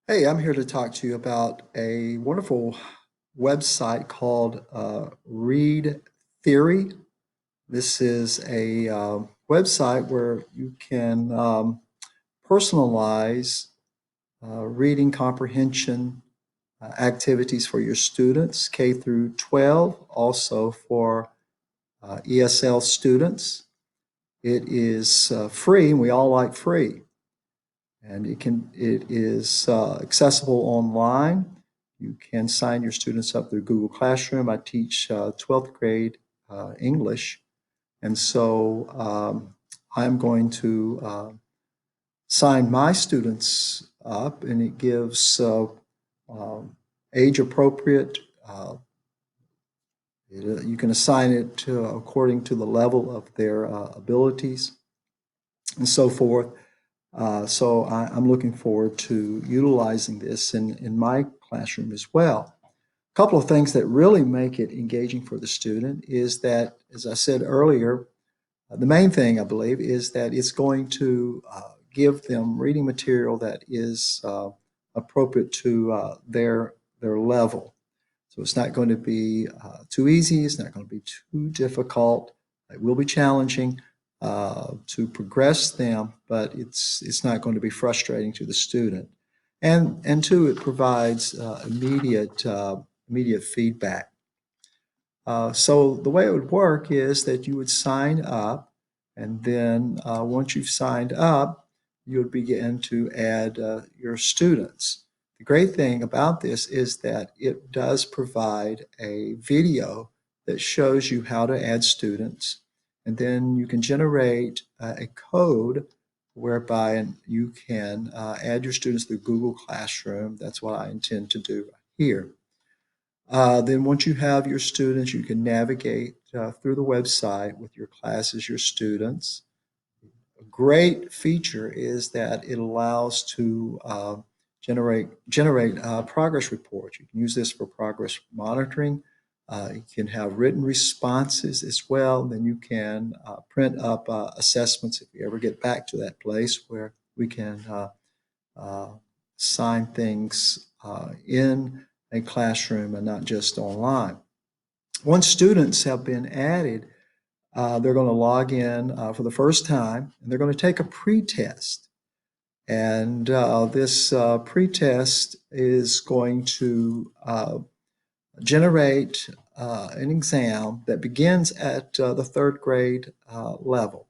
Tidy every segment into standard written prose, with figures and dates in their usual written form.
Hey, I'm here to talk to you about a wonderful website called Read Theory. This is a website where you can personalize reading comprehension activities for your students, K through 12, also for ESL students. It is free, and we all like free. And it is accessible online. You can sign your students up through Google Classroom. I teach 12th grade English, and so I'm going to sign my students up, and it gives um, age appropriate. You can assign it according to the level of their abilities and so forth. I'm looking forward to utilizing this in my classroom as well. A couple of things that really make it engaging for the student is that, as I said earlier, the main thing I believe is that it's going to give them reading material that is appropriate to their level. So it's not going to be too easy. It's not going to be too difficult. It will be challenging to progress them, but it's not going to be frustrating to the student. And two, it provides immediate feedback. So the way it would work is that you would sign up, and then once you've signed up, you would begin to add your students. The great thing about this is that it does provide a video that shows you how to add students, and then you can generate a code whereby you can add your students through Google Classroom. That's what I intend to do here. Then once you have your students, you can navigate through the website with your classes, your students. A great feature is that it allows to generate progress reports. You can use this for progress monitoring. You can have written responses as well. Then you can print up assessments if you ever get back to that place where we can uh, sign things in a classroom and not just online. Once students have been added, they're going to log in for the first time, and they're going to take a pretest. And this pretest is going to generate an exam that begins at the third grade level.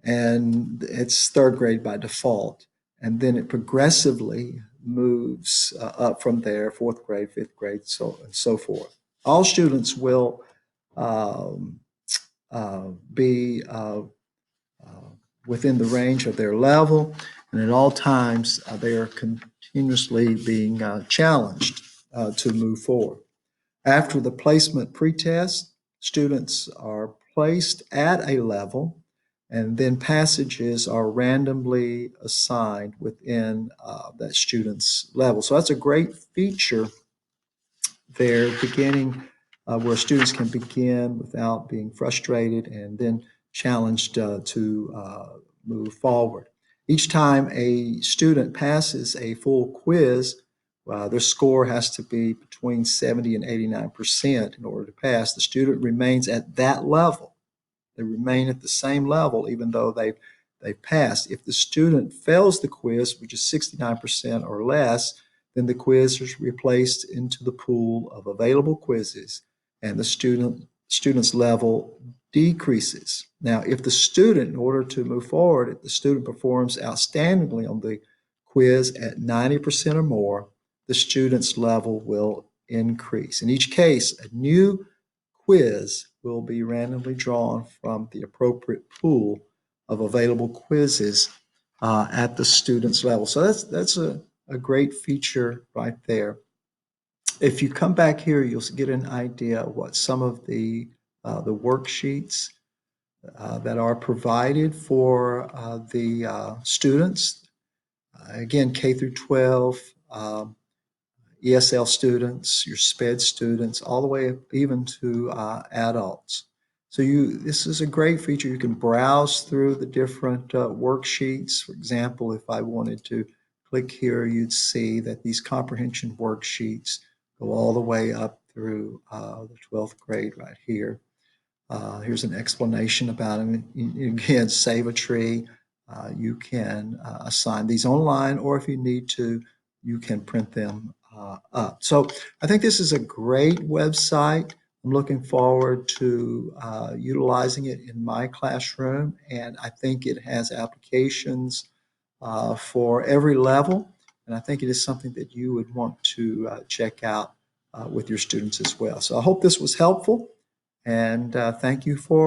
And it's third grade by default. And then it progressively moves up from there, fourth grade, fifth grade, so and so forth. All students will um, be within the range of their level, and at all times they are continuously being challenged to move forward. After the placement pretest, students are placed at a level, and then passages are randomly assigned within that student's level. So that's a great feature there, beginning where students can begin without being frustrated and then challenged to move forward. Each time a student passes a full quiz, their score has to be between 70 and 89% in order to pass. The student remains at that level. They remain at the same level even though they've passed. If the student fails the quiz, which is 69% or less, then the quiz is replaced into the pool of available quizzes, and the student's level decreases. Now, if the student, in order to move forward, if the student performs outstandingly on the quiz at 90% or more, the student's level will increase. In each case, a new quiz will be randomly drawn from the appropriate pool of available quizzes at the student's level. So that's a great feature right there. If you come back here, you'll get an idea of what some of the worksheets that are provided for the students. Again, K through 12, ESL students, your SPED students, all the way up even to adults. So this is a great feature. You can browse through the different worksheets. For example, if I wanted to click here, you'd see that these comprehension worksheets go all the way up through the 12th grade right here. Here's an explanation about it. Again, save a tree. You can assign these online, or if you need to, you can print them up. So I think this is a great website. I'm looking forward to utilizing it in my classroom, and I think it has applications for every level. And I think it is something that you would want to check out with your students as well. So I hope this was helpful, and thank you for